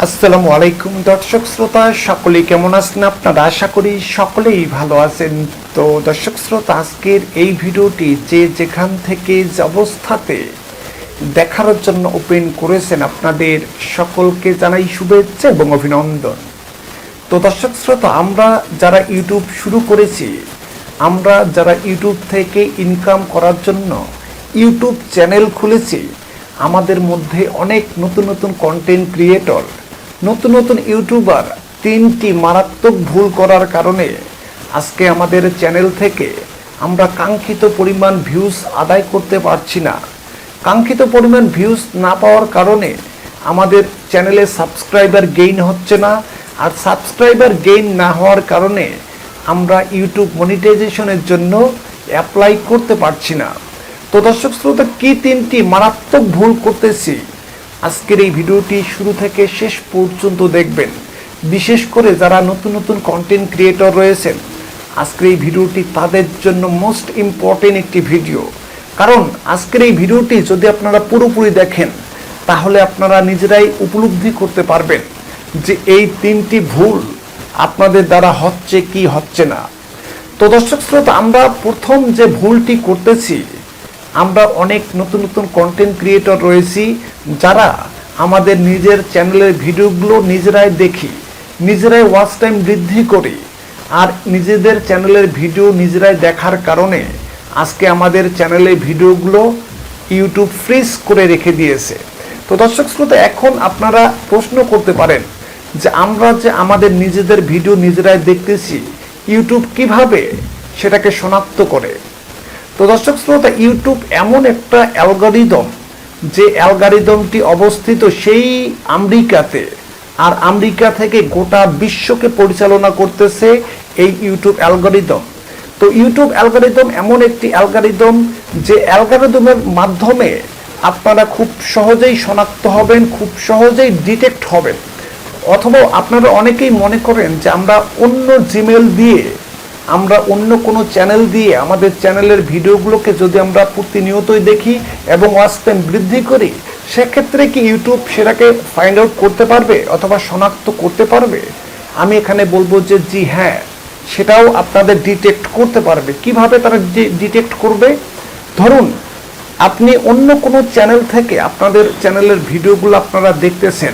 আসসালামু আলাইকুম দর্শক শ্রোতা, সকলেই কেমন আছেন আপনারা? আশা করি সকলেই ভালো আছেন। তো দর্শক শ্রোতা, আজকের এই ভিডিওটি যে যেখান থেকে যে অবস্থাতে দেখার জন্য ওপেন করেছেন, আপনাদের সকলকে জানাই শুভেচ্ছা এবং অভিনন্দন। তো দর্শক শ্রোতা, আমরা যারা ইউটিউব শুরু করেছি, আমরা যারা ইউটিউব থেকে ইনকাম করার জন্য ইউটিউব চ্যানেল খুলেছি, আমাদের মধ্যে অনেক নতুন নতুন কন্টেন্ট ক্রিয়েটর, নতুন নতুন ইউটিউবার তিনটি মারাত্মক ভুল করার কারণে আজকে আমাদের চ্যানেল থেকে আমরা কাঙ্ক্ষিত পরিমাণ ভিউজ আদায় করতে পারছি না। কাঙ্ক্ষিত পরিমাণ ভিউজ না পাওয়ার কারণে আমাদের চ্যানেলে সাবস্ক্রাইবার গেইন হচ্ছে না, আর সাবস্ক্রাইবার গেইন না হওয়ার কারণে আমরা ইউটিউব মনিটাইজেশনের জন্য অ্যাপ্লাই করতে পারছি না। তো দর্শক শ্রোতা, কি তিনটি মারাত্মক ভুল করতেছি, আজকের এই ভিডিওটি শুরু থেকে শেষ পর্যন্ত দেখবেন। বিশেষ করে যারা নতুন নতুন কন্টেন্ট ক্রিয়েটর রয়েছেন, আজকের এই ভিডিওটি তাদের জন্য মোস্ট ইম্পর্টেন্ট একটি ভিডিও। কারণ আজকের এই ভিডিওটি যদি আপনারা পুরোপুরি দেখেন, তাহলে আপনারা নিজেরাই উপলব্ধি করতে পারবেন যে এই তিনটি ভুল আপনাদের দ্বারা হচ্ছে কি হচ্ছে না। তো দর্শক শ্রোতা, আমরা প্রথম যে ভুলটি করতেছি, আমরা অনেক নতুন নতুন কন্টেন্ট ক্রিয়েটর রয়েছি যারা আমাদের নিজের চ্যানেলের ভিডিওগুলো নিজেরাই দেখি, নিজেরাই ওয়াচ টাইম বৃদ্ধি করি, আর নিজেদের চ্যানেলের ভিডিও নিজেরাই দেখার কারণে আজকে আমাদের চ্যানেলের ভিডিওগুলো ইউটিউব ফ্রিজ করে রেখে দিয়েছে। তো দর্শক শ্রোতা, এখন আপনারা প্রশ্ন করতে পারেন যে আমরা যে আমাদের নিজেদের ভিডিও নিজেরাই দেখতেছি, ইউটিউব কিভাবে সেটাকে শনাক্ত করে? তো দর্শক শ্রোতা, ইউটিউব এমন একটা অ্যালগরিদম, যে অ্যালগরিদমটি অবস্থিত সেই আমেরিকাতে, আর আমেরিকা থেকে গোটা বিশ্বকে পরিচালনা করতেছে এই ইউটিউব অ্যালগরিদম। তো ইউটিউব অ্যালগরিদম এমন একটি অ্যালগরিদম, যে অ্যালগরিদমের মাধ্যমে আপনারা খুব সহজেই শনাক্ত হবেন, খুব সহজেই ডিটেক্ট হবেন। অথবা আপনারা অনেকেই মনে করেন যে আমরা অন্য জিমেল দিয়ে, আমরা অন্য কোনো চ্যানেল দিয়ে আমাদের চ্যানেলের ভিডিওগুলোকে যদি আমরা প্রতিনিয়তই দেখি এবং ওয়াচ টাইম বৃদ্ধি করি, সেক্ষেত্রে কি ইউটিউব সেটাকে ফাইন্ড আউট করতে পারবে অথবা শনাক্ত করতে পারবে? আমি এখানে বলবো যে জি হ্যাঁ, সেটাও আপনাদের ডিটেক্ট করতে পারবে। কিভাবে তারা ডিটেক্ট করবে? ধরুন আপনি অন্য কোনো চ্যানেল থেকে আপনাদের চ্যানেলের ভিডিওগুলো আপনারা দেখতেছেন,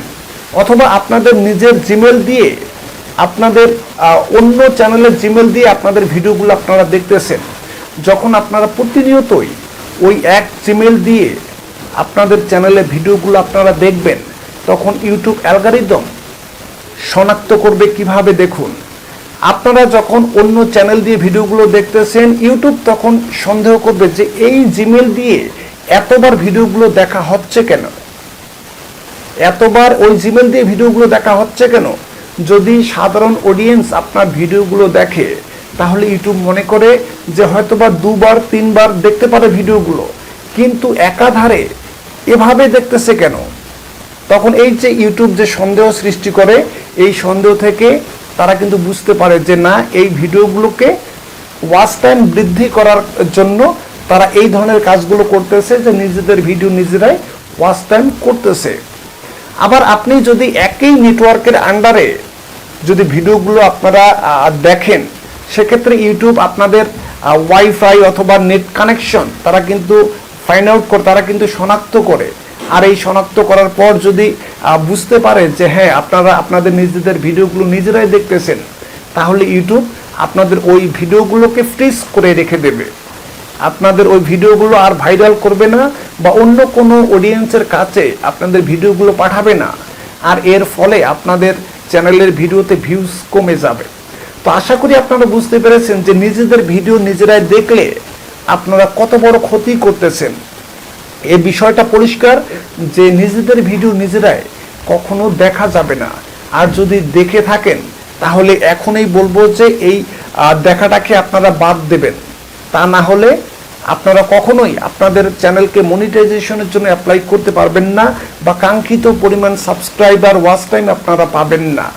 অথবা আপনাদের নিজের জিমেল দিয়ে, আপনাদের অন্য চ্যানেলের জিমেল দিয়ে আপনাদের ভিডিওগুলো আপনারা দেখতেছেন। যখন আপনারা প্রতিনিয়তই ওই এক জিমেল দিয়ে আপনাদের চ্যানেলের ভিডিওগুলো আপনারা দেখবেন, তখন ইউটিউব অ্যালগরিদম শনাক্ত করবে কিভাবে? দেখুন, আপনারা যখন অন্য চ্যানেল দিয়ে ভিডিওগুলো দেখতেছেন, ইউটিউব তখন সন্দেহ করবে যে এই জিমেল দিয়ে এতবার ভিডিওগুলো দেখা হচ্ছে কেন, এতবার ওই জিমেল দিয়ে ভিডিওগুলো দেখা হচ্ছে কেন। যদি সাধারণ অডিয়েন্স আপনার ভিডিওগুলো দেখে, তাহলে ইউটিউব মনে করে যে হয়তোবা দুবার তিনবার দেখতে পারে ভিডিওগুলো, কিন্তু একাধারে এভাবে দেখতেছে কেন। তখন এই যে ইউটিউব যে সন্দেহ সৃষ্টি করে, এই সন্দেহ থেকে তারা কিন্তু বুঝতে পারে যে না, এই ভিডিওগুলোকে ওয়াচ টাইম বৃদ্ধি করার জন্য তারা এই ধরনের কাজগুলো করতেছে, যে নিজেদের ভিডিও নিজেরাই ওয়াচ টাইম করতেছে। আবার আপনি যদি একই নেটওয়ার্কের আন্ডারে যদি ভিডিওগুলো আপনারা দেখেন, সেক্ষেত্রে ইউটিউব আপনাদের ওয়াইফাই অথবা নেট কানেকশন তারা কিন্তু ফাইন্ড আউট করে, তারা কিন্তু শনাক্ত করে। আর এই শনাক্ত করার পর যদি বুঝতে পারে যে হ্যাঁ, আপনারা আপনাদের নিজেদের ভিডিওগুলো নিজেরাই দেখতেছেন, তাহলে ইউটিউব আপনাদের ওই ভিডিওগুলোকে ফ্রিজ করে রেখে দেবে। আপনাদের ওই ভিডিওগুলো আর ভাইরাল করবে না, বা অন্য কোনো অডিয়েন্সের কাছে আপনাদের ভিডিওগুলো পাঠাবে না। আর এর ফলে আপনাদের চ্যানেলের ভিডিওতে ভিউজ কমে যাবে। তো আশা করি আপনারা বুঝতে পেরেছেন যে নিজেদের ভিডিও নিজেরাই দেখলে আপনারা কত বড় ক্ষতি করতেছেন। এই বিষয়টা পরিষ্কার যে নিজেদের ভিডিও নিজেরাই কখনো দেখা যাবে না। আর যদি দেখে থাকেন, তাহলে এখনই বলবো যে এই দেখাটাকে আপনারা বাদ দেবেন। তা না হলে আপনারা কখনোই আপনাদের চ্যানেলকে মনিটাইজেশনের জন্য অ্যাপ্লাই করতে পারবেন না, বা কাঙ্ক্ষিত পরিমাণ সাবস্ক্রাইবার ওয়াচ টাইম আপনারা পাবেন না।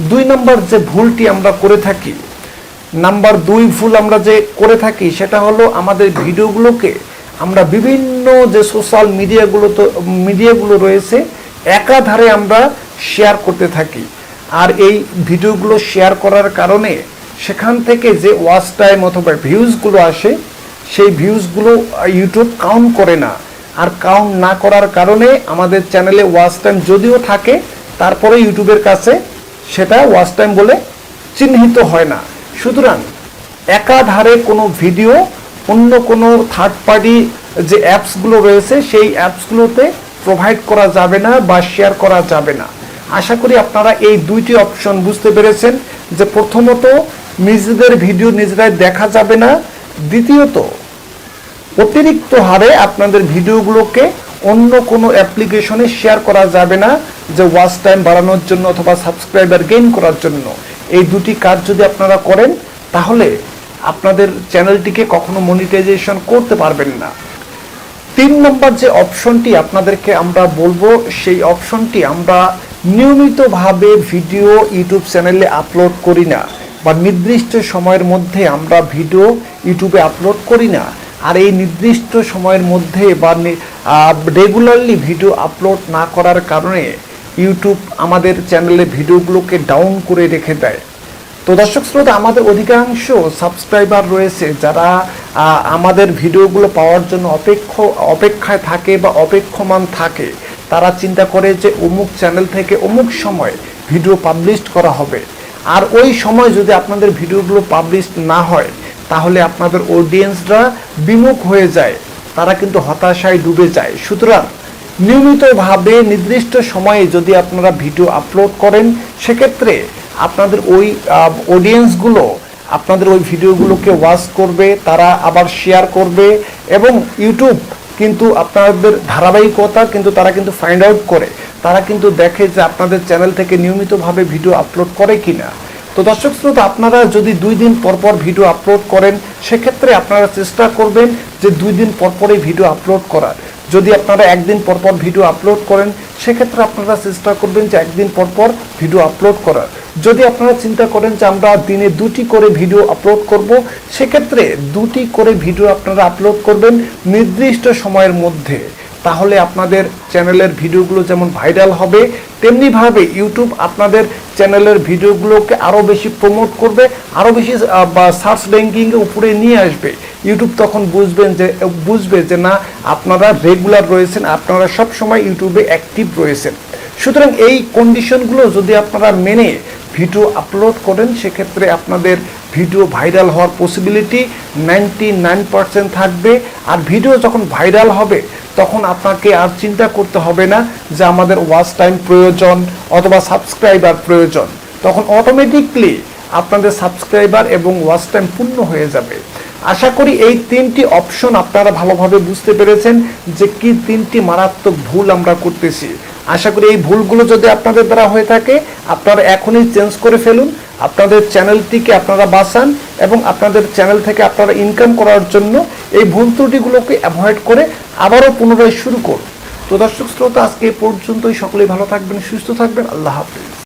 2 নম্বর যে ভুলটি আমরা করে থাকি, নাম্বার 2 ভুল আমরা যে করে থাকি, সেটা হলো আমাদের ভিডিওগুলোকে আমরা বিভিন্ন যে সোশ্যাল মিডিয়াগুলো রয়েছে, একাধারে আমরা শেয়ার করতে থাকি। আর এই ভিডিওগুলো শেয়ার করার কারণে সেখান থেকে যে ওয়াচ টাইম অথবা ভিউজগুলো আসে, সেই ভিউজগুলো ইউটিউব কাউন্ট করে না। আর কাউন্ট না করার কারণে আমাদের চ্যানেলে ওয়াচ টাইম যদিও থাকে, তারপরে ইউটিউবের কাছে সেটা ওয়াচ টাইম বলে চিহ্নিত হয় না। সুতরাং একাধারে কোনো ভিডিও অন্য কোনো থার্ড পার্টি যে অ্যাপসগুলো রয়েছে সেই অ্যাপসগুলোতে প্রোভাইড করা যাবে না বা শেয়ার করা যাবে না। আশা করি আপনারা এই দুইটি অপশন বুঝতে পেরেছেন, যে প্রথমত নিজেদের ভিডিও নিজেরাই দেখা যাবে না, দ্বিতীয়ত অতিরিক্ত হারে আপনাদের ভিডিওগুলোকে অন্য কোনো অ্যাপ্লিকেশনে শেয়ার করা যাবে না, যে ওয়াচ টাইম বাড়ানোর জন্য অথবা সাবস্ক্রাইবার গেইন করার জন্য। এই দুটি কাজ যদি আপনারা করেন তাহলে আপনাদের চ্যানেলটিকে কখনো মনিটাইজেশন করতে পারবেন না। 3 নম্বর যে অপশনটি আপনাদেরকে আমরা বলবো, সেই অপশনটি আমরা নিয়মিতভাবে ভিডিও ইউটিউব চ্যানেলে আপলোড করি না, বা নির্দিষ্ট সময়ের মধ্যে আমরা ভিডিও ইউটিউবে আপলোড করি না। আর এই নির্দিষ্ট সময়ের মধ্যে বা রেগুলারলি ভিডিও আপলোড না করার কারণে ইউটিউব আমাদের চ্যানেলে ভিডিওগুলোকে ডাউন করে রেখে দেয়। তো দর্শক শ্রোতা, আমাদের অধিকাংশ সাবস্ক্রাইবার রয়েছে যারা আমাদের ভিডিওগুলো পাওয়ার জন্য অপেক্ষায় থাকে বা অপেক্ষমান থাকে। তারা চিন্তা করে যে অমুক চ্যানেল থেকে অমুক সময় ভিডিও পাবলিশ করা হবে, আর ওই সময় যদি আপনাদের ভিডিওগুলো পাবলিশ না হয় তাহলে আপনাদের অডিয়েন্সরা বিমুখ হয়ে যায়, তারা কিন্তু হতাশায় ডুবে যায়। সুতরাং নিয়মিতভাবে নির্দিষ্ট সময়ে যদি আপনারা ভিডিও আপলোড করেন, সেক্ষেত্রে আপনাদের ওই অডিয়েন্সগুলো আপনাদের ওই ভিডিওগুলোকে ওয়াচ করবে, তারা আবার শেয়ার করবে, এবং ইউটিউব কিন্তু আপনাদের ধারাবাহিকতা কিন্তু তারা কিন্তু ফাইন্ড আউট করে, তারা কিন্তু দেখে যে আপনাদের চ্যানেল থেকে নিয়মিতভাবে ভিডিও আপলোড করে কিনা। তো দর্শক শ্রোতা, আপনারা যদি 2 দিন পর ভিডিও আপলোড করেন, সেক্ষেত্রে আপনারা চেষ্টা করবেন যে 2 দিন পরই ভিডিও আপলোড করার। যদি আপনারা 1 দিন পর ভিডিও আপলোড করেন, সেক্ষেত্রে আপনারা চেষ্টা করবেন যে 1 দিন পর ভিডিও আপলোড করার। যদি আপনারা চিন্তা করেন যে আমরা দিনে 2টি করে ভিডিও আপলোড করব, সেক্ষেত্রে 2টি করে ভিডিও আপনারা আপলোড করবেন নির্দিষ্ট সময়ের মধ্যে। তাহলে আপনাদের চ্যানেলের ভিডিওগুলো যেমন ভাইরাল হবে, তেমনিভাবে ইউটিউব আপনাদের চ্যানেলের ভিডিওগুলোকে আরও বেশি প্রমোট করবে, আরও বেশি সার্চ র্যাঙ্কিংয়ে উপরে নিয়ে আসবে। ইউটিউব তখন বুঝবে যে না, আপনারা রেগুলার রয়েছেন, আপনারা সব সময় ইউটিউবে অ্যাক্টিভ রয়েছেন। সুতরাং এই কন্ডিশনগুলো যদি আপনারা মেনে ভিডিও আপলোড করেন, সেক্ষেত্রে আপনাদের ভিডিও ভাইরাল হওয়ার পসিবিলিটি 99% থাকবে। আর ভিডিও যখন ভাইরাল হবে তখন আপনাকে আর চিন্তা করতে হবে না যে আমাদের ওয়াচ টাইম প্রয়োজন অথবা সাবস্ক্রাইবার প্রয়োজন, তখন অটোমেটিকলি আপনাদের সাবস্ক্রাইবার এবং ওয়াচ টাইম পূর্ণ হয়ে যাবে। আশা করি এই 3টি অপশন আপনারা ভালোভাবে বুঝতে পেরেছেন যে কি 3টি মারাত্মক ভুল আমরা করতেছি। আশা করি এই ভুলগুলো যদি আপনাদের দ্বারা হয়ে থাকে, আপনারা এখনই চেঞ্জ করে ফেলুন, আপনাদের চ্যানেলটিকে আপনারা বাঁচান, এবং আপনাদের চ্যানেল থেকে আপনারা ইনকাম করার জন্য এই ভুল ত্রুটিগুলোকে অ্যাভয়েড করে আবারও পুনরায় শুরু করুন। তো দর্শক শ্রোতা, আজকে এই পর্যন্তই। সকলেই ভালো থাকবেন, সুস্থ থাকবেন। আল্লাহ হাফেজ।